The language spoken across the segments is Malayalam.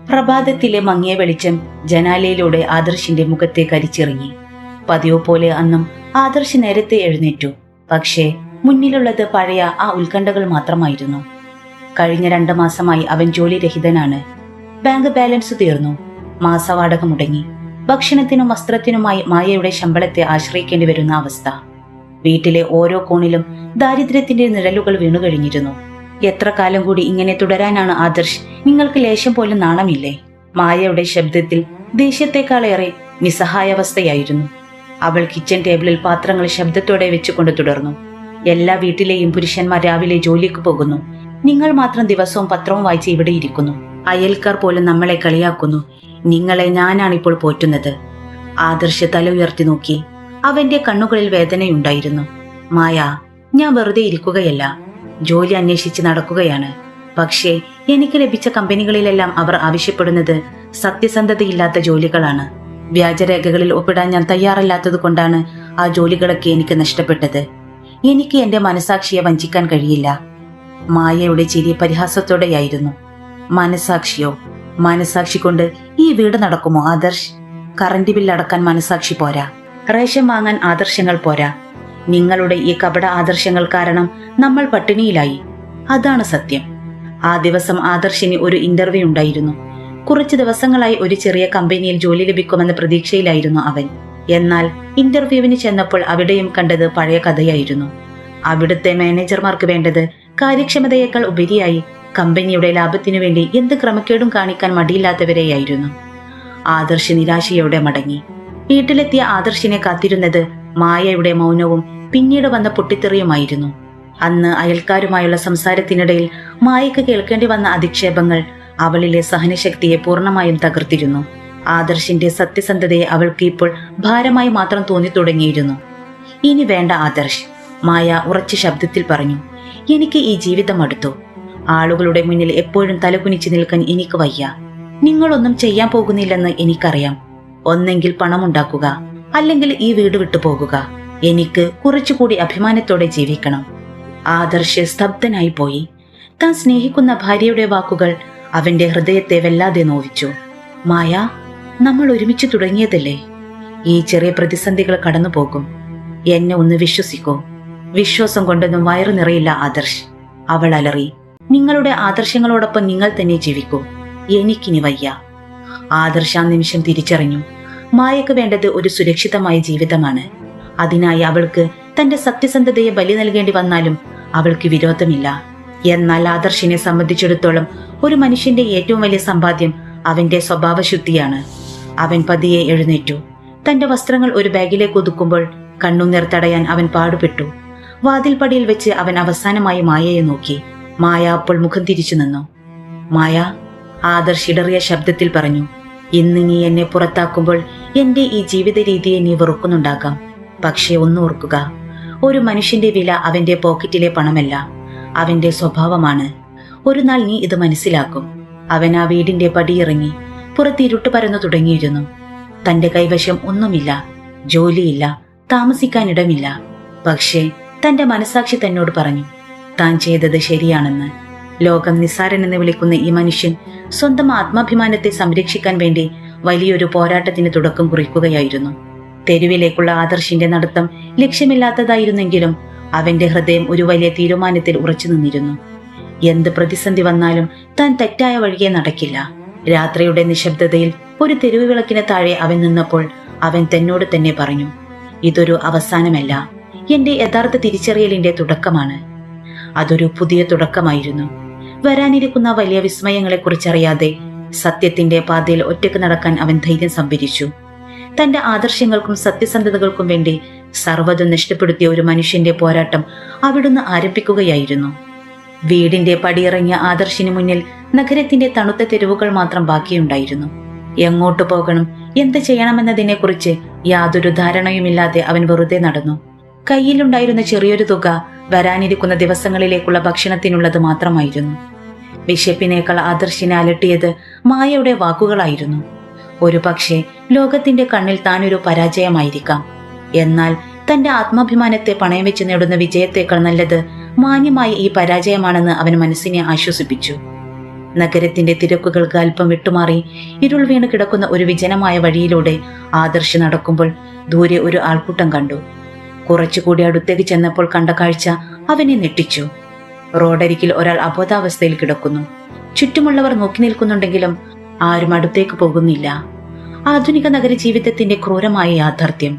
പ്രഭാതത്തിലെ മങ്ങിയ വെളിച്ചം ജനാലയിലൂടെ ആദർശിന്റെ മുഖത്തെ കരിച്ചിറങ്ങി. പതിവ് പോലെ അന്നും ആദർശ് നേരത്തെ എഴുന്നേറ്റു. പക്ഷേ മുന്നിലുള്ളത് പഴയ ആ ഉത്കണ്ഠകൾ മാത്രമായിരുന്നു. കഴിഞ്ഞ 2 മാസമായി അവൻ ജോലി രഹിതനാണ്. ബാങ്ക് ബാലൻസ് തീർന്നു. മാസവാടക മുടങ്ങി. ഭക്ഷണത്തിനും വസ്ത്രത്തിനുമായി മായയുടെ ശമ്പളത്തെ ആശ്രയിക്കേണ്ടി വരുന്ന അവസ്ഥ. വീട്ടിലെ ഓരോ കോണിലും ദാരിദ്ര്യത്തിന്റെ നിഴലുകൾ വീണുകഴിഞ്ഞിരുന്നു. എത്ര കാലം കൂടി ഇങ്ങനെ തുടരാനാണ് ആദർശ്? നിങ്ങൾക്ക് ലേശം പോലും നാണമില്ലേ? മായയുടെ ശബ്ദത്തിൽ ദേഷ്യത്തെക്കാളേറെ നിസ്സഹായാവസ്ഥയായിരുന്നു. അവൾ കിച്ചൺ ടേബിളിൽ പാത്രങ്ങൾ ശബ്ദത്തോടെ വെച്ചുകൊണ്ട് തുടർന്നു. എല്ലാ വീട്ടിലെയും പുരുഷന്മാർ രാവിലെ ജോലിക്ക് പോകുന്നു. നിങ്ങൾ മാത്രം ദിവസവും പത്രവും വായിച്ച് ഇവിടെ ഇരിക്കുന്നു. അയൽക്കാർ പോലും നമ്മളെ കളിയാക്കുന്നു. നിങ്ങളെ ഞാനാണിപ്പോൾ പോറ്റുന്നത്. ആദർശ് തല ഉയർത്തി നോക്കി. അവന്റെ കണ്ണുകളിൽ വേദനയുണ്ടായിരുന്നു. മായ, ഞാൻ വെറുതെ ഇരിക്കുകയല്ല, ജോലി അന്വേഷിച്ച് നടക്കുകയാണ്. പക്ഷേ എനിക്ക് ലഭിച്ച കമ്പനികളിലെല്ലാം അവർ ആവശ്യപ്പെടുന്നത് സത്യസന്ധതയില്ലാത്ത ജോലികളാണ്. വ്യാജരേഖകളിൽ ഒപ്പിടാൻ ഞാൻ തയ്യാറല്ലാത്തത് കൊണ്ടാണ് ആ ജോലികളൊക്കെ എനിക്ക് നഷ്ടപ്പെട്ടത്. എനിക്ക് എന്റെ മനസാക്ഷിയെ വഞ്ചിക്കാൻ കഴിയില്ല. മായയുടെ ചിരി പരിഹാസത്തോടെയായിരുന്നു. മനസാക്ഷിയോ? മനസാക്ഷി കൊണ്ട് ഈ വീട് നടക്കുമോ ആദർശ്? കറന്റ് ബിൽ അടക്കാൻ മനസാക്ഷി പോരാ. റേഷൻ വാങ്ങാൻ ആദർശങ്ങൾ പോരാ. നിങ്ങളുടെ ഈ കപട ആദർശങ്ങൾ കാരണം നമ്മൾ പട്ടിണിയിലായി. അതാണ് സത്യം. ആ ദിവസം ആദർശിന് ഒരു ഇന്റർവ്യൂ ഉണ്ടായിരുന്നു. കുറച്ച് ദിവസങ്ങളായി ഒരു ചെറിയ കമ്പനിയിൽ ജോലി ലഭിക്കുമെന്ന പ്രതീക്ഷയിലായിരുന്നു അവൻ. എന്നാൽ ഇന്റർവ്യൂവിന് ചെന്നപ്പോൾ അവിടെയും കണ്ടത് പഴയ കഥയായിരുന്നു. അവിടുത്തെ മാനേജർമാർക്ക് വേണ്ടത് കാര്യക്ഷമതയേക്കാൾ ഉപരിയായി കമ്പനിയുടെ ലാഭത്തിനു വേണ്ടി എന്ത് ക്രമക്കേടും കാണിക്കാൻ മടിയില്ലാത്തവരെയായിരുന്നു. ആദർശ് നിരാശയോടെ മടങ്ങി. വീട്ടിലെത്തിയ ആദർശിനെ കാത്തിരുന്നത് മായയുടെ മൗനവും പിന്നീട് വന്ന പൊട്ടിത്തെറിയുമായിരുന്നു. അന്ന് അയൽക്കാരുമായുള്ള സംസാരത്തിനിടയിൽ മായയ്ക്ക് കേൾക്കേണ്ടി വന്ന അധിക്ഷേപങ്ങൾ അവളിലെ സഹനശക്തിയെ പൂർണ്ണമായും തകർത്തിരുന്നു. ആദർശിന്റെ സത്യസന്ധതയെ അവൾക്ക് ഇപ്പോൾ ഭാരമായി മാത്രം തോന്നി തുടങ്ങിയിരുന്നു. ഇനി വേണ്ട ആദർശ്, മായ ഉറച്ച ശബ്ദത്തിൽ പറഞ്ഞു. എനിക്ക് ഈ ജീവിതം അടുത്തു. ആളുകളുടെ മുന്നിൽ എപ്പോഴും തലകുനിച്ച് നിൽക്കാൻ എനിക്ക് വയ്യ. നിങ്ങളൊന്നും ചെയ്യാൻ പോകുന്നില്ലെന്ന് എനിക്കറിയാം. ഒന്നെങ്കിൽ പണമുണ്ടാക്കുക, അല്ലെങ്കിൽ ഈ വീട് വിട്ടു പോകുക. എനിക്ക് കുറച്ചുകൂടി അഭിമാനത്തോടെ ജീവിക്കണം. ആദർശ് സ്തബ്ധനായി പോയി. താൻ സ്നേഹിക്കുന്ന ഭാര്യയുടെ വാക്കുകൾ അവന്റെ ഹൃദയത്തെ വല്ലാതെ നോവിച്ചു. മായ, നമ്മൾ ഒരുമിച്ച് തുടങ്ങിയതല്ലേ? ഈ ചെറിയ പ്രതിസന്ധികൾ കടന്നു പോകും. എന്നെ ഒന്ന് വിശ്വസിക്കൂ. വിശ്വാസം കൊണ്ടൊന്നും വയറു നിറയില്ല ആദർശ്. അവൾ അലറി. നിങ്ങളുടെ ആദർശങ്ങളോടൊപ്പം നിങ്ങൾ തന്നെ ജീവിക്കൂ. എനിക്കിനി വയ്യ. ആദർശ് ആ നിമിഷം തിരിച്ചറിഞ്ഞു. മായക്ക് വേണ്ടത് ഒരു സുരക്ഷിതമായ ജീവിതമാണ്. അതിനായി അവൾക്ക് തന്റെ സത്യസന്ധതയെ ബലി നൽകേണ്ടി വന്നാലും അവൾക്ക് വിരോധമില്ല. എന്നാൽ ആദർശിനെ സംബന്ധിച്ചിടത്തോളം ഒരു മനുഷ്യന്റെ ഏറ്റവും വലിയ സമ്പാദ്യം അവന്റെ സ്വഭാവശുദ്ധിയാണ്. അവൻ പതിയെ എഴുന്നേറ്റു. തന്റെ വസ്ത്രങ്ങൾ ഒരു ബാഗിലേക്ക് ഒതുക്കുമ്പോൾ കണ്ണുനീർ തടയാൻ അവൻ പാടുപെട്ടു. വാതിൽപ്പടിയിൽ വെച്ച് അവൻ അവസാനമായി മായയെ നോക്കി. മായ അപ്പോൾ മുഖം തിരിച്ചു നിന്നു. മായ, ആദർശ് ഇടറിയ ശബ്ദത്തിൽ പറഞ്ഞു. ഇന്ന് നീ എന്നെ പുറത്താക്കുമ്പോൾ എന്റെ ഈ ജീവിത രീതിയെ നീ വെറുക്കുന്നുണ്ടാകാം. പക്ഷേ ഒന്ന് ഓർക്കുക, ഒരു മനുഷ്യന്റെ വില അവന്റെ പോക്കറ്റിലെ പണമല്ല, അവന്റെ സ്വഭാവമാണ്. ഒരു നാൾ നീ ഇത് മനസ്സിലാക്കും. അവൻ ആ വീടിന്റെ പടിയിറങ്ങി. പുറത്ത് ഇരുട്ട് പരന്നു തുടങ്ങിയിരുന്നു. തന്റെ കൈവശം ഒന്നുമില്ല, ജോലിയില്ല, താമസിക്കാനിടമില്ല. പക്ഷേ തന്റെ മനസാക്ഷി തന്നോട് പറഞ്ഞു, താൻ ചെയ്തത് ശരിയാണെന്ന്. ലോകം നിസ്സാരനെന്ന് വിളിക്കുന്ന ഈ മനുഷ്യൻ സ്വന്തം ആത്മാഭിമാനത്തെ സംരക്ഷിക്കാൻ വേണ്ടി വലിയൊരു പോരാട്ടത്തിന് തുടക്കം കുറിക്കുകയായിരുന്നു. തെരുവിലേക്കുള്ള ആദർശിന്റെ നടത്തം ലക്ഷ്യമില്ലാത്തതായിരുന്നെങ്കിലും അവന്റെ ഹൃദയം ഒരു വലിയ തീരുമാനത്തിൽ ഉറച്ചു നിന്നിരുന്നു. എന്ത് പ്രതിസന്ധി വന്നാലും താൻ തെറ്റായ വഴിയെ നടക്കില്ല. രാത്രിയുടെ നിശബ്ദതയിൽ ഒരു തെരുവ് വിളക്കിന് താഴെ അവൻ നിന്നപ്പോൾ അവൻ തന്നോട് തന്നെ പറഞ്ഞു, ഇതൊരു അവസാനമല്ല, എന്റെ യഥാർത്ഥ തിരിച്ചറിയലിന്റെ തുടക്കമാണ്. അതൊരു പുതിയ തുടക്കമായിരുന്നു. വരാനിരിക്കുന്ന വലിയ വിസ്മയങ്ങളെക്കുറിച്ചറിയാതെ സത്യത്തിന്റെ പാതയിൽ ഒറ്റയ്ക്ക് നടക്കാൻ അവൻ ധൈര്യം സംഭരിച്ചു. തന്റെ ആദർശങ്ങൾക്കും സത്യസന്ധതകൾക്കും വേണ്ടി സർവ്വതും നഷ്ടപ്പെടുത്തിയ ഒരു മനുഷ്യന്റെ പോരാട്ടം അവിടുന്ന് ആരംഭിക്കുകയായിരുന്നു. വീടിന്റെ പടിയിറങ്ങിയ ആദർശിന് മുന്നിൽ നഗരത്തിന്റെ തണുത്ത തെരുവുകൾ മാത്രം ബാക്കിയുണ്ടായിരുന്നു. എങ്ങോട്ട് പോകണം, എന്ത് ചെയ്യണമെന്നതിനെക്കുറിച്ച് യാതൊരു ധാരണയുമില്ലാതെ അവൻ വെറുതെ നടന്നു. കയ്യിലുണ്ടായിരുന്ന ചെറിയൊരു തുക വരാനിരിക്കുന്ന ദിവസങ്ങളിലേക്കുള്ള ഭക്ഷണത്തിനുള്ളത് മാത്രമായിരുന്നു. വിശപ്പിനേക്കാൾ ആദർശിനെ അലട്ടിയത് മായയുടെ വാക്കുകളായിരുന്നു. ഒരു പക്ഷേ ലോകത്തിന്റെ കണ്ണിൽ താനൊരു പരാജയമായിരിക്കാം. എന്നാൽ തന്റെ ആത്മാഭിമാനത്തെ പണയം വെച്ച് നേടുന്ന വിജയത്തേക്കാൾ നല്ലത് മാന്യമായ ഈ പരാജയമാണെന്ന് അവൻ മനസ്സിനെ ആശ്വസിപ്പിച്ചു. നഗരത്തിന്റെ തിരക്കുകൾക്ക് അല്പം വിട്ടുമാറി ഇരുൾ വീണ് കിടക്കുന്ന ഒരു വിജനമായ വഴിയിലൂടെ ആദർശ് നടക്കുമ്പോൾ ദൂരെ ഒരു ആൾക്കൂട്ടം കണ്ടു. കുറച്ചുകൂടി അടുത്തേക്ക് ചെന്നപ്പോൾ കണ്ട കാഴ്ച അവനെ ഞെട്ടിച്ചു. റോഡരികിൽ ഒരാൾ അബോധാവസ്ഥയിൽ കിടക്കുന്നു. ചുറ്റുമുള്ളവർ നോക്കി നിൽക്കുന്നുണ്ടെങ്കിലും ആരും അടുത്തേക്ക് പോകുന്നില്ല. ആധുനിക നഗര ജീവിതത്തിന്റെ ക്രൂരമായ യാഥാർത്ഥ്യം.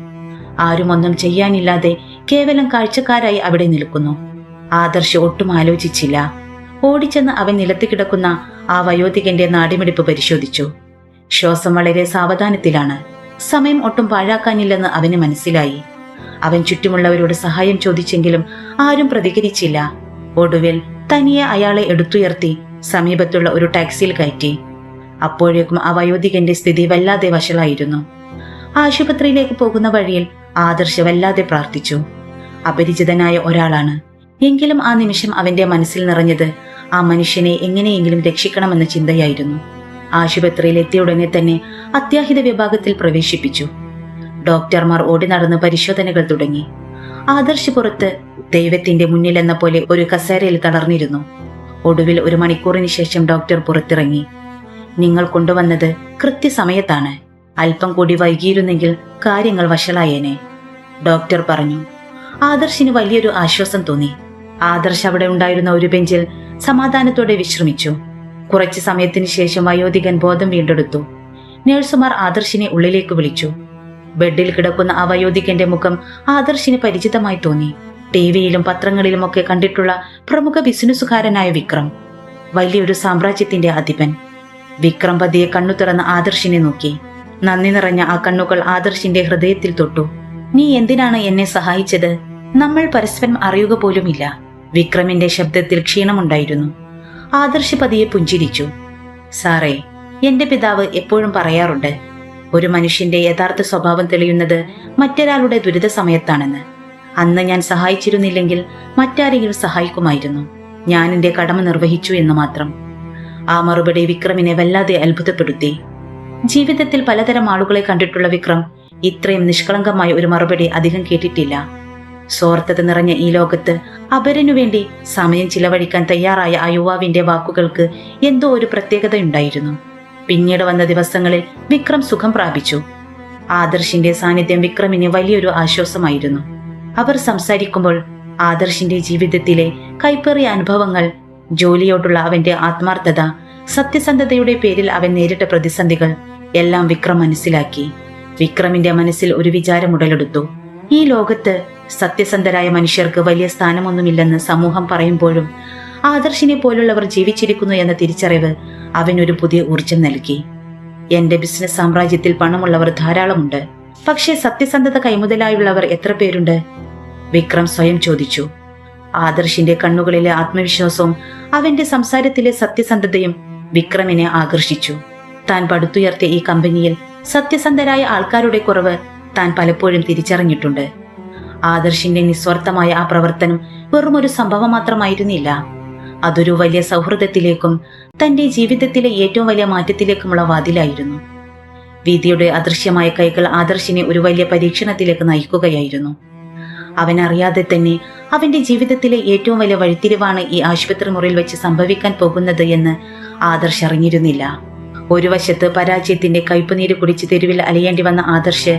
ആരും ഒന്നും ചെയ്യാനില്ലാതെ കേവലം കാഴ്ചക്കാരായി അവിടെ നിൽക്കുന്നു. ആദർശ് ഒട്ടും ആലോചിച്ചില്ല. ഓടിച്ചെന്ന് അവൻ നിലത്ത് കിടക്കുന്ന ആ വയോധികന്റെ നാടിമിടിപ്പ് പരിശോധിച്ചു. ശ്വാസം വളരെ സാവധാനത്തിലാണ്. സമയം ഒട്ടും പാഴാക്കാനില്ലെന്ന് അവന് മനസ്സിലായി. അവൻ ചുറ്റുമുള്ളവരോട് സഹായം ചോദിച്ചെങ്കിലും ആരും പ്രതികരിച്ചില്ല. ഒടുവിൽ തനിയെ അയാളെ എടുത്തുയർത്തി സമീപത്തുള്ള ഒരു ടാക്സിയിൽ കയറ്റി. അപ്പോഴേക്കും ആ വയോധികന്റെ സ്ഥിതി വല്ലാതെ വഷളായിരുന്നു. ആശുപത്രിയിലേക്ക് പോകുന്ന വഴിയിൽ ആദർശ് വല്ലാതെ പ്രാർത്ഥിച്ചു. അപരിചിതനായ ഒരാളാണ്. എങ്കിലും ആ നിമിഷം അവന്റെ മനസ്സിൽ നിറഞ്ഞത് ആ മനുഷ്യനെ എങ്ങനെയെങ്കിലും രക്ഷിക്കണമെന്ന ചിന്തയായിരുന്നു. ആശുപത്രിയിൽ എത്തിയ ഉടനെ തന്നെ അത്യാഹിത വിഭാഗത്തിൽ പ്രവേശിപ്പിച്ചു. ഡോക്ടർമാർ ഓടി നടന്ന് പരിശോധനകൾ തുടങ്ങി. ആദർശ് പുറത്ത് ദൈവത്തിന്റെ മുന്നിലെന്ന പോലെ ഒരു കസേരയിൽ തളർന്നിരുന്നു. ഒടുവിൽ 1 മണിക്കൂറിന് ശേഷം ഡോക്ടർ പുറത്തിറങ്ങി. നിങ്ങൾ കൊണ്ടുവന്നത് കൃത്യസമയത്താണ്. അല്പം കൂടി വൈകിയിരുന്നെങ്കിൽ കാര്യങ്ങൾ വഷളായേനെ, ഡോക്ടർ പറഞ്ഞു. ആദർശിന് വലിയൊരു ആശ്വാസം തോന്നി. ആദർശ് അവിടെ ഉണ്ടായിരുന്ന ഒരു ബെഞ്ചിൽ സമാധാനത്തോടെ വിശ്രമിച്ചു. കുറച്ചു സമയത്തിന് ശേഷം വയോധികൻ ബോധം വീണ്ടെടുത്തു. നഴ്സുമാർ ആദർശിനെ ഉള്ളിലേക്ക് വിളിച്ചു. ബെഡിൽ കിടക്കുന്ന ആ വയോധികന്റെ മുഖം ആദർശിന് പരിചിതമായി തോന്നി. ടിവിയിലും പത്രങ്ങളിലുമൊക്കെ കണ്ടിട്ടുള്ള പ്രമുഖ ബിസിനസ്സുകാരനായ വിക്രം, വലിയൊരു സാമ്രാജ്യത്തിന്റെ അധിപൻ. വിക്രം പതിയെ കണ്ണു തുറന്ന ആദർശിനെ നോക്കി. നന്ദി നിറഞ്ഞ ആ കണ്ണുകൾ ആദർശിന്റെ ഹൃദയത്തിൽ തൊട്ടു. നീ എന്തിനാണ് എന്നെ സഹായിച്ചത്? നമ്മൾ പരസ്പരം അറിയുക പോലുമില്ല. വിക്രമിന്റെ ശബ്ദത്തിൽ ക്ഷീണമുണ്ടായിരുന്നു. ആദർശ് പതിയെ പുഞ്ചിരിച്ചു. സാറേ, എന്റെ പിതാവ് എപ്പോഴും പറയാറുണ്ട്, ഒരു മനുഷ്യന്റെ യഥാർത്ഥ സ്വഭാവം തെളിയുന്നത് മറ്റൊരാളുടെ ദുരിത സമയത്താണെന്ന്. അന്ന് ഞാൻ സഹായിച്ചിരുന്നില്ലെങ്കിൽ മറ്റാരെങ്കിലും സഹായിക്കുമായിരുന്നു. ഞാൻ എന്റെ കടമ നിർവഹിച്ചു എന്ന് മാത്രം. ആ മറുപടി വിക്രമിനെ വല്ലാതെ അത്ഭുതപ്പെടുത്തി. ജീവിതത്തിൽ പലതരം ആളുകളെ കണ്ടിട്ടുള്ള വിക്രം ഇത്രയും നിഷ്കളങ്കമായ ഒരു മറുപടി അധികം കേട്ടിട്ടില്ല. സ്വാർത്ഥത നിറഞ്ഞ ഈ ലോകത്ത് അപരനു വേണ്ടി സമയം ചിലവഴിക്കാൻ തയ്യാറായ ആ യുവാവിന്റെ വാക്കുകൾക്ക് എന്തോ ഒരു പ്രത്യേകതയുണ്ടായിരുന്നു. പിന്നീട് വന്ന ദിവസങ്ങളിൽ വിക്രം സുഖം പ്രാപിച്ചു. ആദർശിന്റെ സാന്നിധ്യം വിക്രമിന് വലിയൊരു ആശ്വാസമായിരുന്നു. അവർ സംസാരിക്കുമ്പോൾ ആദർശിന്റെ ജീവിതത്തിലെ കൈപ്പേറിയ അനുഭവങ്ങൾ, ജോലിയോടുള്ള അവന്റെ ആത്മാർത്ഥത, സത്യസന്ധതയുടെ പേരിൽ അവൻ നേരിട്ട പ്രതിസന്ധികൾ എല്ലാം വിക്രം മനസ്സിലാക്കി. വിക്രമിന്റെ മനസ്സിൽ ഒരു വിചാരം ഉടലെടുത്തു. ഈ ലോകത്ത് സത്യസന്ധരായ മനുഷ്യർക്ക് വലിയ സ്ഥാനമൊന്നുമില്ലെന്ന് സമൂഹം പറയുമ്പോഴും ആദർശിനെ പോലുള്ളവർ ജീവിച്ചിരിക്കുന്നു എന്ന തിരിച്ചറിവ് അവനൊരു പുതിയ ഊർജം നൽകി. എന്റെ ബിസിനസ് സാമ്രാജ്യത്തിൽ പണമുള്ളവർ ധാരാളമുണ്ട്, പക്ഷേ സത്യസന്ധത കൈമുതലായുള്ളവർ എത്ര പേരുണ്ട്? വിക്രം സ്വയം ചോദിച്ചു. ആദർശിന്റെ കണ്ണുകളിലെ ആത്മവിശ്വാസവും അവന്റെ സംസാരത്തിലെ സത്യസന്ധതയും വിക്രമിനെ ആകർഷിച്ചു. താൻ പടുത്തുയർത്തിയ ഈ കമ്പനിയിൽ സത്യസന്ധരായ ആൾക്കാരുടെ കുറവ് താൻ പലപ്പോഴും തിരിച്ചറിഞ്ഞിട്ടുണ്ട്. ആദർശിന്റെ നിസ്വാർത്ഥമായ ആ പ്രവർത്തനം വെറുമൊരു സംഭവം മാത്രമായിരുന്നില്ല. അതൊരു വലിയ സൗഹൃദത്തിലേക്കും തന്റെ ജീവിതത്തിലെ ഏറ്റവും വലിയ മാറ്റത്തിലേക്കുമുള്ള വാതിലായിരുന്നു. വിധിയുടെ അദൃശ്യമായ കൈകൾ ആദർശിനെ ഒരു വലിയ പരീക്ഷണത്തിലേക്ക് നയിക്കുകയായിരുന്നു. അവനറിയാതെ തന്നെ അവന്റെ ജീവിതത്തിലെ ഏറ്റവും വലിയ വഴിത്തിരിവാണ് ഈ ആശുപത്രി മുറിയിൽ വെച്ച് സംഭവിക്കാൻ പോകുന്നത് എന്ന് ആദർശ് അറിഞ്ഞിരുന്നില്ല. ഒരു വശത്ത് പരാജയത്തിന്റെ കയ്പുനീര് കുടിച്ച് തെരുവിൽ അലയേണ്ടി വന്ന ആദർശ്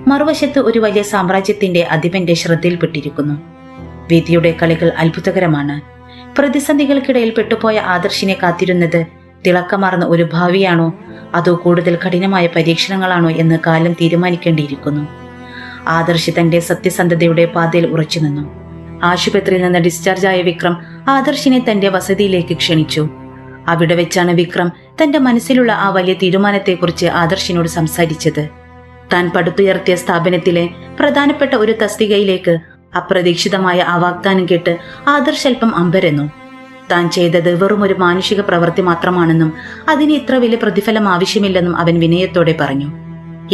മറുവശത്ത് ഒരു വലിയ സാമ്രാജ്യത്തിന്റെ അധിപന്റെ ശ്രദ്ധയിൽപ്പെട്ടിരിക്കുന്നു. വിധിയുടെ കളികൾ അത്ഭുതകരമാണ്. പ്രതിസന്ധികൾക്കിടയിൽ പെട്ടുപോയ ആദർശിനെ കാത്തിരുന്നത് തിളക്കമാർന്ന ഒരു ഭാവിയാണോ അതോ കൂടുതൽ കഠിനമായ പരീക്ഷണങ്ങളാണോ എന്ന് കാലം തീരുമാനിക്കേണ്ടിയിരിക്കുന്നു. ആദർശ് തന്റെ സത്യസന്ധതയുടെ പാതയിൽ ഉറച്ചു നിന്നു. ആശുപത്രിയിൽ നിന്ന് ഡിസ്ചാർജായ വിക്രം ആദർശിനെ തന്റെ വസതിയിലേക്ക് ക്ഷണിച്ചു. അവിടെ വെച്ചാണ് വിക്രം തന്റെ മനസ്സിലുള്ള ആ വലിയ തീരുമാനത്തെക്കുറിച്ച് ആദർശിനോട് സംസാരിച്ചത്. താൻ പടുത്തുയർത്തിയ സ്ഥാപനത്തിലെ പ്രധാനപ്പെട്ട ഒരു തസ്തികയിലേക്ക് അപ്രതീക്ഷിതമായ ആ വാഗ്ദാനം കേട്ട് ആദർശ് അല്പം അമ്പരന്നു. താൻ ചെയ്തത് വെറും ഒരു മാനുഷിക പ്രവൃത്തി മാത്രമാണെന്നും അതിന് ഇത്ര വലിയ പ്രതിഫലം ആവശ്യമില്ലെന്നും അവൻ വിനയത്തോടെ പറഞ്ഞു.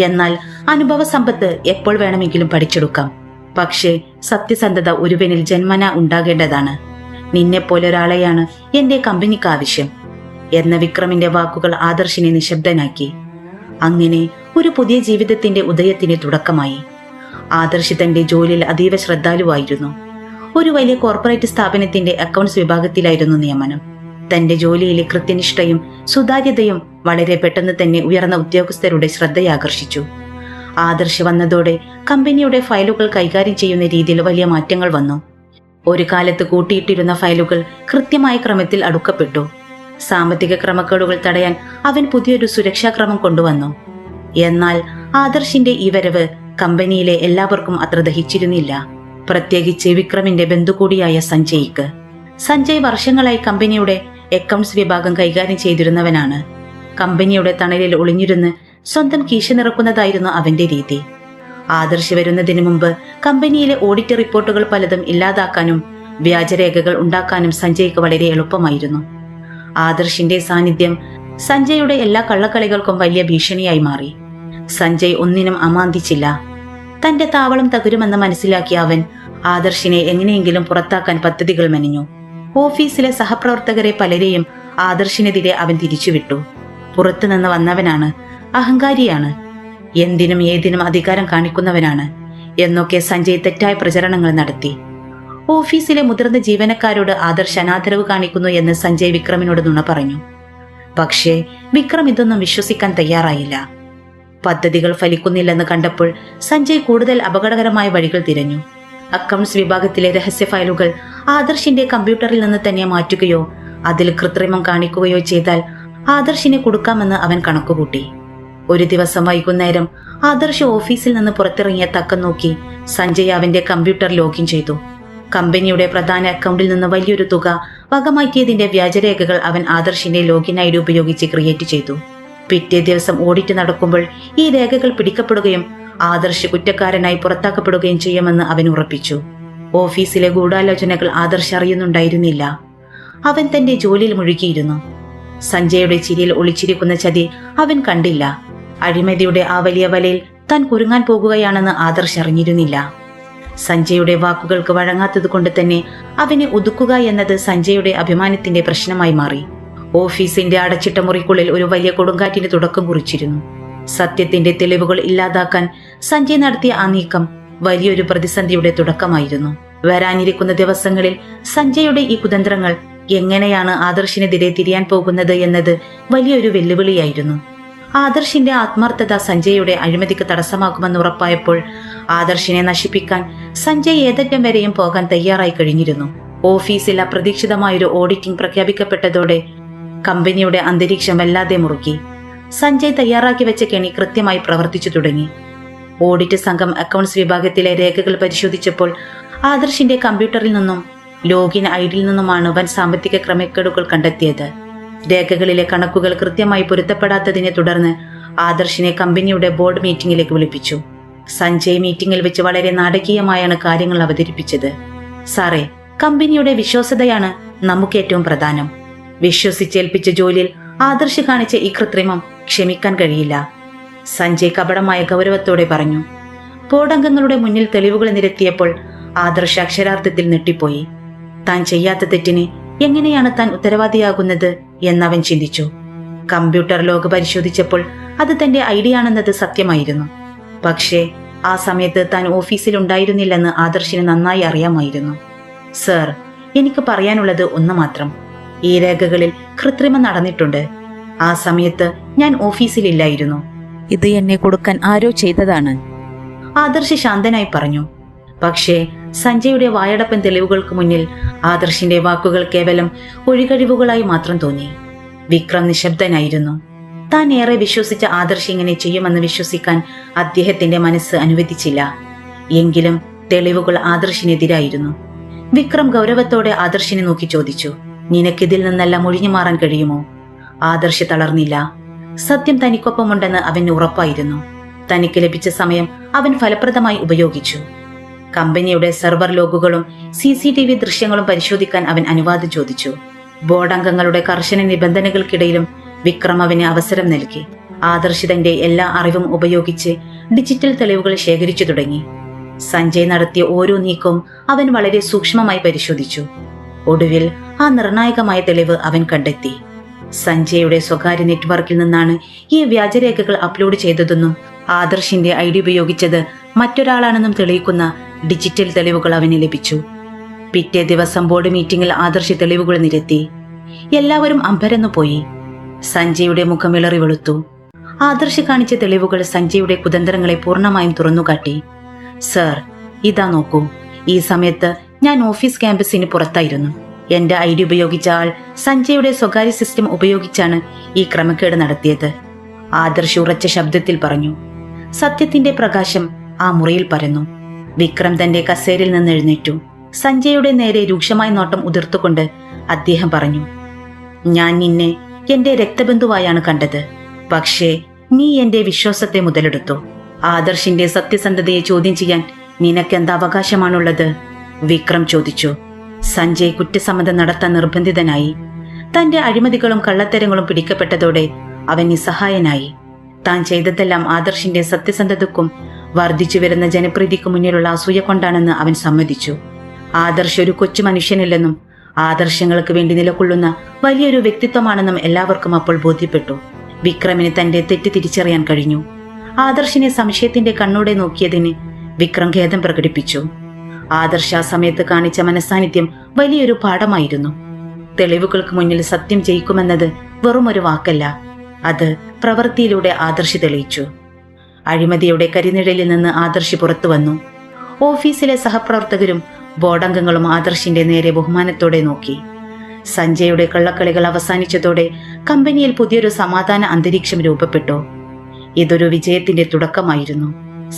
എന്നാൽ അനുഭവ സമ്പത്ത് എപ്പോൾ വേണമെങ്കിലും പഠിച്ചെടുക്കാം. പക്ഷേ സത്യസന്ധത ഒരുവനിൽ ജന്മന ഉണ്ടാകേണ്ടതാണ്. നിന്നെപ്പോലൊരാളെയാണ് എന്റെ കമ്പനിക്ക് ആവശ്യം എന്ന വിക്രമിന്റെ വാക്കുകൾ ആദർശിനെ നിശബ്ദനാക്കി. അങ്ങനെ ഒരു പുതിയ ജീവിതത്തിന്റെ ഉദയത്തിന് തുടക്കമായി. ആദർശ് തന്റെ ജോലിയിൽ അതീവ ശ്രദ്ധാലുവായിരുന്നു. ഒരു വലിയ കോർപ്പറേറ്റ് സ്ഥാപനത്തിന്റെ അക്കൗണ്ട്സ് വിഭാഗത്തിലായിരുന്നു നിയമനം. തന്റെ ജോലിയിലെ കൃത്യനിഷ്ഠയും സുതാര്യതയും വളരെ പെട്ടെന്ന് തന്നെ ഉയർന്ന ഉദ്യോഗസ്ഥരുടെ ശ്രദ്ധയാകർഷിച്ചു. ആദർശ് വന്നതോടെ കമ്പനിയുടെ ഫയലുകൾ കൈകാര്യം ചെയ്യുന്ന രീതിയിൽ വലിയ മാറ്റങ്ങൾ വന്നു. ഒരു കാലത്ത് കൂട്ടിയിട്ടിരുന്ന ഫയലുകൾ കൃത്യമായ ക്രമത്തിൽ അടുക്കപ്പെട്ടു. സാമ്പത്തിക ക്രമക്കേടുകൾ തടയാൻ അവൻ പുതിയൊരു സുരക്ഷാക്രമം കൊണ്ടുവന്നു. എന്നാൽ ആദർശിന്റെ ഈ വരവ് കമ്പനിയിലെ എല്ലാവർക്കും അത്ര ദഹിച്ചിരുന്നില്ല. പ്രത്യേകിച്ച് വിക്രമിന്റെ ബന്ധു കൂടിയായ സഞ്ജയ്ക്ക്. സഞ്ജയ് വർഷങ്ങളായി കമ്പനിയുടെ അക്കൗണ്ട്സ് വിഭാഗം കൈകാര്യം ചെയ്തിരുന്നവനാണ്. കമ്പനിയുടെ തണലിൽ ഒളിഞ്ഞിരുന്ന് സ്വന്തം കീശ നിറക്കുന്നതായിരുന്നു അവന്റെ രീതി. ആദർശ് വരുന്നതിന് മുമ്പ് കമ്പനിയിലെ ഓഡിറ്റ് റിപ്പോർട്ടുകൾ പലതും ഇല്ലാതാക്കാനും വ്യാജരേഖകൾ ഉണ്ടാക്കാനും സഞ്ജയ്ക്ക് വളരെ എളുപ്പമായിരുന്നു. ആദർശിന്റെ സാന്നിധ്യം സഞ്ജയുടെ എല്ലാ കള്ളക്കളികൾക്കും വലിയ ഭീഷണിയായി മാറി. സഞ്ജയ് ഒന്നിനും അമാന്തിച്ചില്ല. തന്റെ താവളം തകരുമെന്ന് മനസ്സിലാക്കിയ അവൻ ആദർശിനെ എങ്ങനെയെങ്കിലും പുറത്താക്കാൻ പദ്ധതികൾ മെനഞ്ഞു. ഓഫീസിലെ സഹപ്രവർത്തകരെ പലരെയും ആദർശിനെതിരെ അവൻ തിരിച്ചുവിട്ടു. പുറത്തുനിന്ന് വന്നവനാണ്, അഹങ്കാരിയാണ്, എന്തിനും ഏതിനും അധികാരം കാണിക്കുന്നവനാണ് എന്നൊക്കെ സഞ്ജയ് തെറ്റായ പ്രചരണങ്ങൾ നടത്തി. ഓഫീസിലെ മുതിർന്ന ജീവനക്കാരോട് ആദർശ് അനാദരവ് കാണിക്കുന്നു എന്ന് സഞ്ജയ് വിക്രമിനോട് നുണ പറഞ്ഞു. പക്ഷേ വിക്രം ഇതൊന്നും വിശ്വസിക്കാൻ തയ്യാറായില്ല. പദ്ധതികൾ ഫലിക്കുന്നില്ലെന്ന് കണ്ടപ്പോൾ സഞ്ജയ് കൂടുതൽ അപകടകരമായ വഴികൾ തിരഞ്ഞു. അക്കൗണ്ട്സ് വിഭാഗത്തിലെ രഹസ്യ ഫയലുകൾ ആദർശിന്റെ കമ്പ്യൂട്ടറിൽ നിന്ന് തന്നെ മാറ്റുകയോ അതിൽ കൃത്രിമം കാണിക്കുകയോ ചെയ്താൽ ആദർശിനെ കൊടുക്കാമെന്ന് അവൻ കണക്കുകൂട്ടി. ഒരു ദിവസം വൈകുന്നേരം ആദർശ് ഓഫീസിൽ നിന്ന് പുറത്തിറങ്ങിയ തക്കം നോക്കി സഞ്ജയ് അവന്റെ കമ്പ്യൂട്ടർ ലോഗിൻ ചെയ്തു. കമ്പനിയുടെ പ്രധാന അക്കൗണ്ടിൽ നിന്ന് വലിയൊരു തുക വകമാറ്റിയതിന്റെ വ്യാജരേഖകൾ അവൻ ആദർശിന്റെ ലോഗിൻ ഐഡി ഉപയോഗിച്ച് ക്രിയേറ്റ് ചെയ്തു. പിറ്റേ ദിവസം ഓഡിറ്റ് നടക്കുമ്പോൾ ഈ രേഖകൾ പിടിക്കപ്പെടുകയും ആദർശ് കുറ്റക്കാരനായി പുറത്താക്കപ്പെടുകയും ചെയ്യുമെന്ന് അവൻ ഉറപ്പിച്ചു. ഓഫീസിലെ ഗൂഢാലോചനകൾ ആദർശ് അറിയുന്നുണ്ടായിരുന്നില്ല. അവൻ തന്റെ ജോലിയിൽ മുഴുകിയിരുന്നു. സഞ്ജയുടെ ചിരിയിൽ ഒളിച്ചിരിക്കുന്ന ചതി അവൻ കണ്ടില്ല. അഴിമതിയുടെ ആ വലിയ വലയിൽ താൻ കുരുങ്ങാൻ പോകുകയാണെന്ന് ആദർശ് അറിഞ്ഞിരുന്നില്ല. സഞ്ജയുടെ വാക്കുകൾക്ക് വഴങ്ങാത്തത് കൊണ്ട് തന്നെ അവനെ ഒതുക്കുക എന്നത് സഞ്ജയുടെ അഭിമാനത്തിന്റെ പ്രശ്നമായി മാറി. ഓഫീസിന്റെ അടച്ചിട്ട മുറിക്കുള്ളിൽ ഒരു വലിയ കൊടുങ്കാറ്റിന് തുടക്കം കുറിച്ചിരുന്നു. സത്യത്തിന്റെ തെളിവുകൾ ഇല്ലാതാക്കാൻ സഞ്ജയ് നടത്തിയ ആ നീക്കം വലിയൊരു പ്രതിസന്ധിയുടെ തുടക്കമായിരുന്നു. വരാനിരിക്കുന്ന ദിവസങ്ങളിൽ സഞ്ജയുടെ ഈ കുതന്ത്രങ്ങൾ എങ്ങനെയാണ് ആദർശിനെതിരെ തിരിയാൻ പോകുന്നത് എന്നത് വലിയൊരു വെല്ലുവിളിയായിരുന്നു. ആദർശിന്റെ ആത്മാർത്ഥത സഞ്ജയുടെ അഴിമതിക്ക് തടസ്സമാക്കുമെന്ന് ഉറപ്പായപ്പോൾ ആദർശിനെ നശിപ്പിക്കാൻ സഞ്ജയ് ഏതറ്റം വരെയും പോകാൻ തയ്യാറായി കഴിഞ്ഞിരുന്നു. ഓഫീസിൽ അപ്രതീക്ഷിതമായൊരു ഓഡിറ്റിംഗ് പ്രഖ്യാപിക്കപ്പെട്ടതോടെ കമ്പനിയുടെ അന്തരീക്ഷം വല്ലാതെ മുറുക്കി. സഞ്ജയ് തയ്യാറാക്കി വെച്ച കെണി കൃത്യമായി പ്രവർത്തിച്ചു തുടങ്ങി. ഓഡിറ്റ് സംഘം അക്കൗണ്ട്സ് വിഭാഗത്തിലെ രേഖകൾ പരിശോധിച്ചപ്പോൾ ആദർശിന്റെ കമ്പ്യൂട്ടറിൽ നിന്നും ലോഗിൻ ഐഡിയിൽ നിന്നുമാണ് വൻ സാമ്പത്തിക ക്രമക്കേടുകൾ കണ്ടെത്തിയത്. രേഖകളിലെ കണക്കുകൾ കൃത്യമായി പൊരുത്തപ്പെടാത്തതിനെ തുടർന്ന് ആദർശിനെ കമ്പനിയുടെ ബോർഡ് മീറ്റിംഗിലേക്ക് വിളിപ്പിച്ചു. സഞ്ജയ് മീറ്റിംഗിൽ വെച്ച് വളരെ നാടകീയമായാണ് കാര്യങ്ങൾ അവതരിപ്പിച്ചത്. സാറേ, കമ്പനിയുടെ വിശ്വാസ്യതയാണ് നമുക്ക് ഏറ്റവും പ്രധാനം. വിശ്വസിച്ചേൽപ്പിച്ച ജോലിയിൽ ആദർശ് കാണിച്ച ഈ കൃത്രിമം ക്ഷമിക്കാൻ കഴിയില്ല, സഞ്ജയ് കപടമായ ഗൗരവത്തോടെ പറഞ്ഞു. ബോർഡംഗങ്ങളുടെ മുന്നിൽ തെളിവുകൾ നിരത്തിയപ്പോൾ ആദർശ് അക്ഷരാർത്ഥത്തിൽ ഞെട്ടിപ്പോയി. താൻ ചെയ്യാത്ത തെറ്റിന് എങ്ങനെയാണ് താൻ ഉത്തരവാദിയാകുന്നത് എന്നവൻ ചിന്തിച്ചു. കമ്പ്യൂട്ടർ ലോഗ് പരിശോധിച്ചപ്പോൾ അത് തന്റെ ഐഡിയാണെന്നത് സത്യമായിരുന്നു. പക്ഷേ ആ സമയത്ത് താൻ ഓഫീസിൽ ഉണ്ടായിരുന്നില്ലെന്ന് ആദർശിന് നന്നായി അറിയാമായിരുന്നു. സർ, എനിക്ക് പറയാനുള്ളത് ഒന്ന് മാത്രം. ഈ രേഖകളിൽ കൃത്രിമം നടന്നിട്ടുണ്ട്. ആ സമയത്ത് ഞാൻ ഓഫീസിലില്ലായിരുന്നു. ഇത് എന്നെ കൊടുക്കാൻ ആരോ ചെയ്തതാണ്, ആദർശ് ശാന്തനായി പറഞ്ഞു. പക്ഷേ സഞ്ജയുടെ വായടപ്പൻ തെളിവുകൾക്ക് മുന്നിൽ ആദർശിന്റെ വാക്കുകൾ കേവലം ഒഴികഴിവുകളായി മാത്രം തോന്നി. വിക്രം നിശബ്ദനായിരുന്നു. താൻ ഏറെ വിശ്വസിച്ച ആദർശ് ഇങ്ങനെ ചെയ്യുമെന്ന് വിശ്വസിക്കാൻ അദ്ദേഹത്തിന്റെ മനസ്സ് അനുവദിച്ചില്ല. എങ്കിലും തെളിവുകൾ ആദർശിനെതിരായിരുന്നു. വിക്രം ഗൗരവത്തോടെ ആദർശിനെ നോക്കി ചോദിച്ചു, നിനക്കിതിൽ നിന്നെല്ലാം ഒഴിഞ്ഞു മാറാൻ കഴിയുമോ? ആദർശ് തളർന്നില്ല. സത്യം തനിക്കൊപ്പമുണ്ടെന്ന് അവന് ഉറപ്പായിരുന്നു. തനിക്ക് ലഭിച്ച സമയം അവൻ ഫലപ്രദമായി ഉപയോഗിച്ചു. കമ്പനിയുടെ സെർവർ ലോഗുകളും CCTV ദൃശ്യങ്ങളും പരിശോധിക്കാൻ അവൻ അനുവാദം ചോദിച്ചു. ബോർഡ് അംഗങ്ങളുടെ കർശന നിബന്ധനകൾക്കിടയിലും വിക്രം അവന് അവസരം നൽകി. ആദർശ് തന്റെ എല്ലാ അറിവും ഉപയോഗിച്ച് ഡിജിറ്റൽ തെളിവുകൾ ശേഖരിച്ചു തുടങ്ങി. സഞ്ജയ് നടത്തിയ ഓരോ നീക്കവും അവൻ വളരെ സൂക്ഷ്മമായി പരിശോധിച്ചു. ഒടുവിൽ ആ നിർണായകമായ തെളിവ് അവൻ കണ്ടെത്തി. സഞ്ജയുടെ സ്വകാര്യ നെറ്റ്വർക്കിൽ നിന്നാണ് ഈ വ്യാജരേഖകൾ അപ്ലോഡ് ചെയ്തതെന്നും ആദർശിന്റെ ഐഡി ഉപയോഗിച്ചത് മറ്റൊരാളാണെന്നും തെളിയിക്കുന്ന ഡിജിറ്റൽ തെളിവുകൾ അവന് ലഭിച്ചു. പിറ്റേ ദിവസം ബോർഡ് മീറ്റിംഗിൽ ആദർശ് തെളിവുകൾ നിരത്തി. എല്ലാവരും അമ്പരന്നു പോയി. സഞ്ജയുടെ മുഖം ഇളറി വെളുത്തു. ആദർശ് കാണിച്ച തെളിവുകൾ സഞ്ജയുടെ കുതന്ത്രങ്ങളെ പൂർണ്ണമായും തുറന്നുകാട്ടി. സർ, ഇതാ നോക്കൂ. ഈ സമയത്ത് ഞാൻ ഓഫീസ് ക്യാമ്പസിന് പുറത്തായിരുന്നു. എന്റെ ID ഉപയോഗിച്ച ആൾ സഞ്ജയുടെ സ്വകാര്യ സിസ്റ്റം ഉപയോഗിച്ചാണ് ഈ ക്രമക്കേട് നടത്തിയത്. ആദർശ് ഉറച്ച ശബ്ദത്തിൽ പറഞ്ഞു. സത്യത്തിന്റെ പ്രകാശം ആ മുറിയിൽ പരന്നു. വിക്രം തന്റെ കസേരയിൽ നിന്ന് എഴുന്നേറ്റു. സഞ്ജയുടെ നേരെ രൂക്ഷമായ നോട്ടം ഉതിർത്തുകൊണ്ട് അദ്ദേഹം പറഞ്ഞു, ഞാൻ നിന്നെ എന്റെ രക്തബന്ധുവായാണ് കണ്ടത്. പക്ഷേ നീ എന്റെ വിശ്വാസത്തെ മുതലെടുത്തു. ആദർശിന്റെ സത്യസന്ധതയെ ചോദ്യം ചെയ്യാൻ നിനക്കെന്ത് അവകാശമാണുള്ളത്? വിക്രം ചോദിച്ചു. സഞ്ജയ് കുറ്റസമ്മതം നടത്താൻ നിർബന്ധിതനായി. തന്റെ അഴിമതികളും കള്ളത്തരങ്ങളും പിടിക്കപ്പെട്ടതോടെ അവൻ നിസ്സഹായനായി. താൻ ചെയ്തതെല്ലാം ആദർശിന്റെ സത്യസന്ധതയ്ക്കും വർദ്ധിച്ചു വരുന്ന ജനപ്രീതിക്ക് മുന്നിലുള്ള അസൂയ കൊണ്ടാണെന്ന് അവൻ സമ്മതിച്ചു. ആദർശ് ഒരു കൊച്ചു മനുഷ്യനില്ലെന്നും ആദർശങ്ങൾക്ക് വേണ്ടി നിലകൊള്ളുന്ന വലിയൊരു വ്യക്തിത്വമാണെന്നും എല്ലാവർക്കും അപ്പോൾ ബോധ്യപ്പെട്ടു. വിക്രമിന് തന്റെ തെറ്റ് തിരിച്ചറിയാൻ കഴിഞ്ഞു. ആദർശിനെ സംശയത്തിന്റെ കണ്ണോടെ നോക്കിയതിന് വിക്രം ഖേദം പ്രകടിപ്പിച്ചു. ആദർശ് ആ സമയത്ത് കാണിച്ച മനസാന്നിധ്യം വലിയൊരു പാഠമായിരുന്നു. തെളിവുകൾക്ക് മുന്നിൽ സത്യം ജയിക്കുമെന്നത് വെറുമൊരു വാക്കല്ല, അത് പ്രവൃത്തിയിലൂടെ ആദർശ് തെളിയിച്ചു. അഴിമതിയുടെ കരിനിഴലിൽ നിന്ന് ആദർശ് പുറത്തു വന്നു. ഓഫീസിലെ സഹപ്രവർത്തകരും ബോർഡംഗങ്ങളും ആദർശിന്റെ നേരെ ബഹുമാനത്തോടെ നോക്കി. സഞ്ജയുടെ കള്ളക്കളികൾ അവസാനിച്ചതോടെ കമ്പനിയിൽ പുതിയൊരു സമാധാന അന്തരീക്ഷം രൂപപ്പെട്ടു. ഇതൊരു വിജയത്തിന്റെ തുടക്കമായിരുന്നു.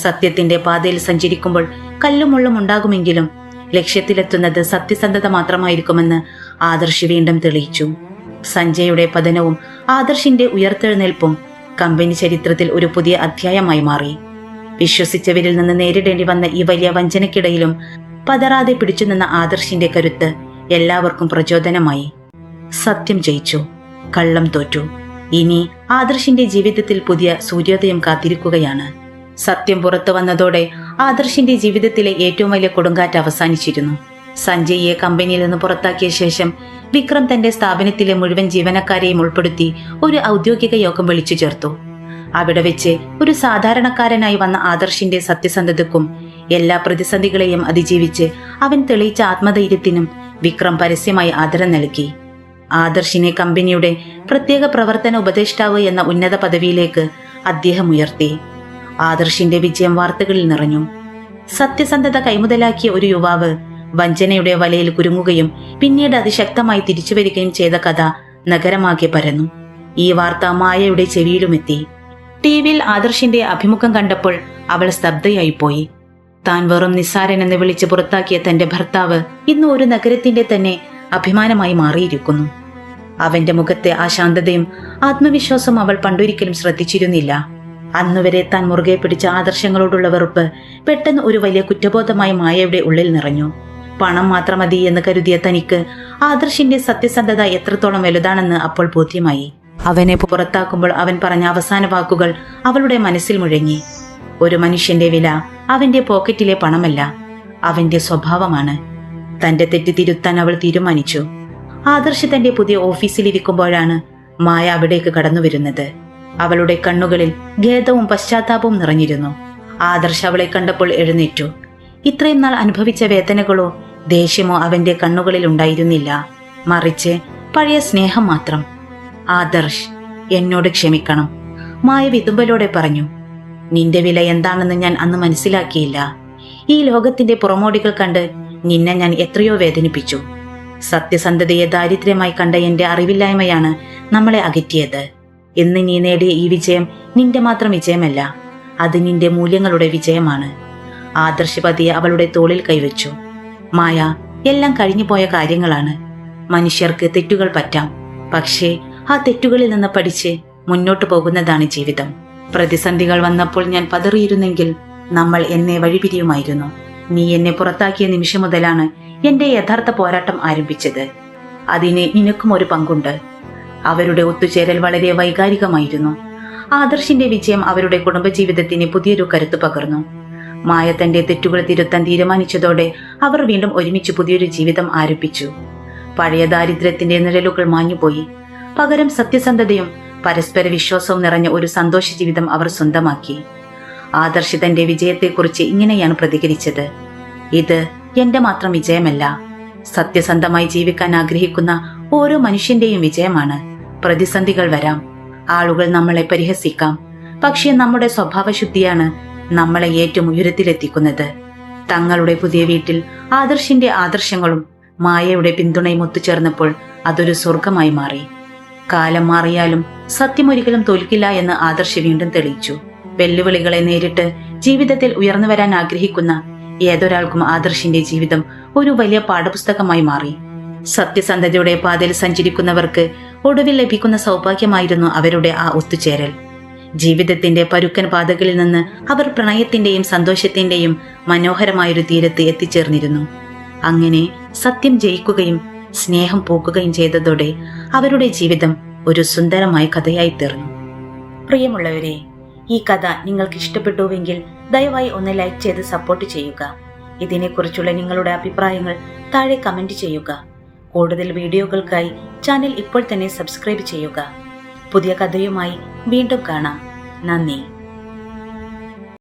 സത്യത്തിന്റെ പാതയിൽ സഞ്ചരിക്കുമ്പോൾ കല്ലും മുള്ളും ഉണ്ടാകുമെങ്കിലും ലക്ഷ്യത്തിലെത്തുന്നത് സത്യസന്ധത മാത്രമായിരിക്കുമെന്ന് ആദർശ് വീണ്ടും തെളിയിച്ചു. സഞ്ജയുടെ പതനവും ആദർശിന്റെ ഉയർത്തെഴുന്നേൽപ്പും കമ്പനി ചരിത്രത്തിൽ ഒരു പുതിയ അധ്യായമായി മാറി. വിശ്വസിച്ചവരിൽ നിന്ന് നേരിടേണ്ടി വന്ന ഈ വലിയ വഞ്ചനയ്ക്കിടയിലും പതറാതെ പിടിച്ചുനിന്ന ആദർശിന്റെ കരുത്ത് എല്ലാവർക്കും പ്രചോദനമായി. സത്യം ജയിച്ചു, കള്ളം തോറ്റു. ഇനി ആദർശിന്റെ ജീവിതത്തിൽ പുതിയ സൂര്യോദയം കാത്തിരിക്കുകയാണ്. സത്യം പുറത്തു വന്നതോടെ ആദർശിന്റെ ജീവിതത്തിലെ ഏറ്റവും വലിയ കൊടുങ്കാറ്റ് അവസാനിച്ചിരുന്നു. സഞ്ജയെ കമ്പനിയിൽ നിന്ന് പുറത്താക്കിയ ശേഷം വിക്രം തന്റെ സ്ഥാപനത്തിലെ മുഴുവൻ ജീവനക്കാരെയും ഉൾപ്പെടുത്തി ഒരു ഔദ്യോഗിക യോഗം വിളിച്ചു ചേർത്തു. അവിടെ വെച്ച് ഒരു സാധാരണക്കാരനായി വന്ന ആദർശിന്റെ സത്യസന്ധതയ്ക്കും എല്ലാ പ്രതിസന്ധികളെയും അതിജീവിച്ച് അവൻ തെളിയിച്ച ആത്മധൈര്യത്തിനും വിക്രം പരസ്യമായി ആദരം നൽകി. ആദർശിനെ കമ്പനിയുടെ പ്രത്യേക പ്രവർത്തന ഉപദേഷ്ടാവ് എന്ന ഉന്നത പദവിയിലേക്ക് അദ്ദേഹം ഉയർത്തി. ആദർശിന്റെ വിജയം വാർത്തകളിൽ നിറഞ്ഞു. സത്യസന്ധത കൈമുതലാക്കിയ ഒരു യുവാവ് വഞ്ചനയുടെ വലയിൽ കുരുങ്ങുകയും പിന്നീട് അതിശക്തമായി തിരിച്ചുവരികയും ചെയ്ത കഥ നഗരമാകെ പരന്നു. ഈ വാർത്ത മായയുടെ ചെവിയിലുമെത്തി. ടിവിയിൽ ആദർശിന്റെ അഭിമുഖം കണ്ടപ്പോൾ അവൾ സ്തബ്ധയായിപ്പോയി. താൻ വെറും നിസ്സാരനെന്ന് വിളിച്ച് പുറത്താക്കിയ തന്റെ ഭർത്താവ് ഇന്ന് ഒരു നഗരത്തിന്റെ തന്നെ അഭിമാനമായി മാറിയിരിക്കുന്നു. അവന്റെ മുഖത്തെ ആ ശാന്തതയും ആത്മവിശ്വാസവും അവൾ പണ്ടൊരിക്കലും ശ്രദ്ധിച്ചിരുന്നില്ല. അന്നുവരെ താൻ മുറുകെ പിടിച്ച ആദർശങ്ങളോടുള്ള വെറുപ്പ് പെട്ടെന്ന് ഒരു വലിയ കുറ്റബോധമായി മായയുടെ ഉള്ളിൽ നിറഞ്ഞു. പണം മാത്രം മതി എന്ന് കരുതിയ തനിക്ക് ആദർശിന്റെ സത്യസന്ധത എത്രത്തോളം വലുതാണെന്ന് അപ്പോൾ ബോധ്യമായി. അവനെ പുറത്താക്കുമ്പോൾ അവൻ പറഞ്ഞ അവസാന വാക്കുകൾ അവളുടെ മനസ്സിൽ മുഴങ്ങി. ഒരു മനുഷ്യന്റെ വില അവന്റെ പോക്കറ്റിലെ പണമല്ല, അവന്റെ സ്വഭാവമാണ്. തന്റെ തെറ്റ് തിരുത്താൻ അവൾ തീരുമാനിച്ചു. ആദർശ് തന്റെ പുതിയ ഓഫീസിലിരിക്കുമ്പോഴാണ് മായ അവിടേക്ക് കടന്നു വരുന്നത്. അവളുടെ കണ്ണുകളിൽ ഖേദവും പശ്ചാത്താപവും നിറഞ്ഞിരുന്നു. ആദർശ് അവളെ കണ്ടപ്പോൾ എഴുന്നേറ്റു. ഇത്രയും നാൾ അനുഭവിച്ച വേദനകളോ ദേഷ്യമോ അവന്റെ കണ്ണുകളിൽ ഉണ്ടായിരുന്നില്ല, മറിച്ച് പഴയ സ്നേഹം മാത്രം. ആദർശ്, എന്നോട് ക്ഷമിക്കണം, മായ വിതുമ്പലോടെ പറഞ്ഞു. നിന്റെ വില എന്താണെന്ന് ഞാൻ അന്ന് മനസ്സിലാക്കിയില്ല. ഈ ലോകത്തിന്റെ പുറമോടികൾ കണ്ട് നിന്നെ ഞാൻ എത്രയോ വേദനിപ്പിച്ചു. സത്യസന്ധതയെ ദാരിദ്ര്യമായി കണ്ട എന്റെ അറിവില്ലായ്മയാണ് നമ്മളെ അകറ്റിയത്. ഇന്ന് നീ നേടിയ ഈ വിജയം നിന്റെ മാത്രം വിജയമല്ല, അത് നിന്റെ മൂല്യങ്ങളുടെ വിജയമാണ്. ആദർശ് പതിയെ അവളുടെ തോളിൽ കൈവച്ചു. മായ, എല്ലാം കഴിഞ്ഞുപോയ കാര്യങ്ങളാണ്. മനുഷ്യർക്ക് തെറ്റുകൾ പറ്റാം, പക്ഷേ ആ തെറ്റുകളിൽ നിന്ന് പഠിച്ച് മുന്നോട്ടു പോകുന്നതാണ് ജീവിതം. പ്രതിസന്ധികൾ വന്നപ്പോൾ ഞാൻ പതറിയിരുന്നെങ്കിൽ നമ്മൾ എന്നെ വഴിപിരിയുമായിരുന്നു. നീ എന്നെ പുറത്താക്കിയ നിമിഷം മുതലാണ് എന്റെ യഥാർത്ഥ പോരാട്ടം ആരംഭിച്ചത്. അതിന് നിനക്കും ഒരു പങ്കുണ്ട്. അവരുടെ ഒത്തുചേരൽ വളരെ വൈകാരികമായിരുന്നു. ആദർശിന്റെ വിജയം അവരുടെ കുടുംബജീവിതത്തിന് പുതിയൊരു കരുത്ത് പകർന്നു. മായ തന്റെ തെറ്റുകൾ തിരുത്താൻ തീരുമാനിച്ചതോടെ അവർ വീണ്ടും ഒരുമിച്ച് പുതിയൊരു ജീവിതം ആരംഭിച്ചു. പഴയ ദാരിദ്ര്യത്തിന്റെ നിഴലുകൾ മാഞ്ഞുപോയി. പകരം സത്യസന്ധതയും പരസ്പര വിശ്വാസവും നിറഞ്ഞ ഒരു സന്തോഷ ജീവിതം അവർ സ്വന്തമാക്കി. ആദർശ് തന്റെ വിജയത്തെക്കുറിച്ച് ഇങ്ങനെയാണ് പ്രതികരിച്ചത്: ഇത് എന്റെ മാത്രം വിജയമല്ല, സത്യസന്ധമായി ജീവിക്കാൻ ആഗ്രഹിക്കുന്ന ഓരോ മനുഷ്യന്റെയും വിജയമാണ്. പ്രതിസന്ധികൾ വരാം, ആളുകൾ നമ്മളെ പരിഹസിക്കാം, പക്ഷേ നമ്മുടെ സ്വഭാവശുദ്ധിയാണ് നമ്മളെ ഏറ്റവും ഉയരത്തിലെത്തിക്കുന്നത്. തങ്ങളുടെ പുതിയ വീട്ടിൽ ആദർശിന്റെ ആദർശങ്ങളും മായയുടെ പിന്തുണയും ഒത്തുചേർന്നപ്പോൾ അതൊരു സ്വർഗമായി മാറി. കാലം മാറിയാലും സത്യമൊരിക്കലും തോൽക്കില്ല എന്ന് ആദർശ് വീണ്ടും തെളിയിച്ചു. വെല്ലുവിളികളെ നേരിട്ട് ജീവിതത്തിൽ ഉയർന്നു വരാൻ ആഗ്രഹിക്കുന്ന ഏതൊരാൾക്കും ആദർശിന്റെ ജീവിതം ഒരു വലിയ പാഠപുസ്തകമായി മാറി. സത്യസന്ധതയുടെ പാതയിൽ സഞ്ചരിക്കുന്നവർക്ക് ഒടുവിൽ ലഭിക്കുന്ന സൗഭാഗ്യമായിരുന്നു അവരുടെ ആ ഒത്തുചേരൽ. ജീവിതത്തിന്റെ പരുക്കൻ പാതകളിൽ നിന്ന് അവർ പ്രണയത്തിന്റെയും സന്തോഷത്തിന്റെയും മനോഹരമായൊരു തീരത്ത് എത്തിച്ചേർന്നിരുന്നു. അങ്ങനെ സത്യം ജയിക്കുകയും സ്നേഹം പൂക്കുകയും ചെയ്തതോടെ അവരുടെ ജീവിതം ഒരു സുന്ദരമായ കഥയായി തീർന്നു. പ്രിയമുള്ളവരെ, ഈ കഥ നിങ്ങൾക്ക് ഇഷ്ടപ്പെട്ടുവെങ്കിൽ ദയവായി ഒന്ന് ലൈക്ക് ചെയ്ത് സപ്പോർട്ട് ചെയ്യുക. ഇതിനെക്കുറിച്ചുള്ള നിങ്ങളുടെ അഭിപ്രായങ്ങൾ താഴെ കമന്റ് ചെയ്യുക. കൂടുതൽ വീഡിയോകൾക്കായി ചാനൽ ഇപ്പോൾ തന്നെ സബ്സ്ക്രൈബ് ചെയ്യുക. പുതിയ കഥയുമായി വീണ്ടും കാണാം. നന്ദി.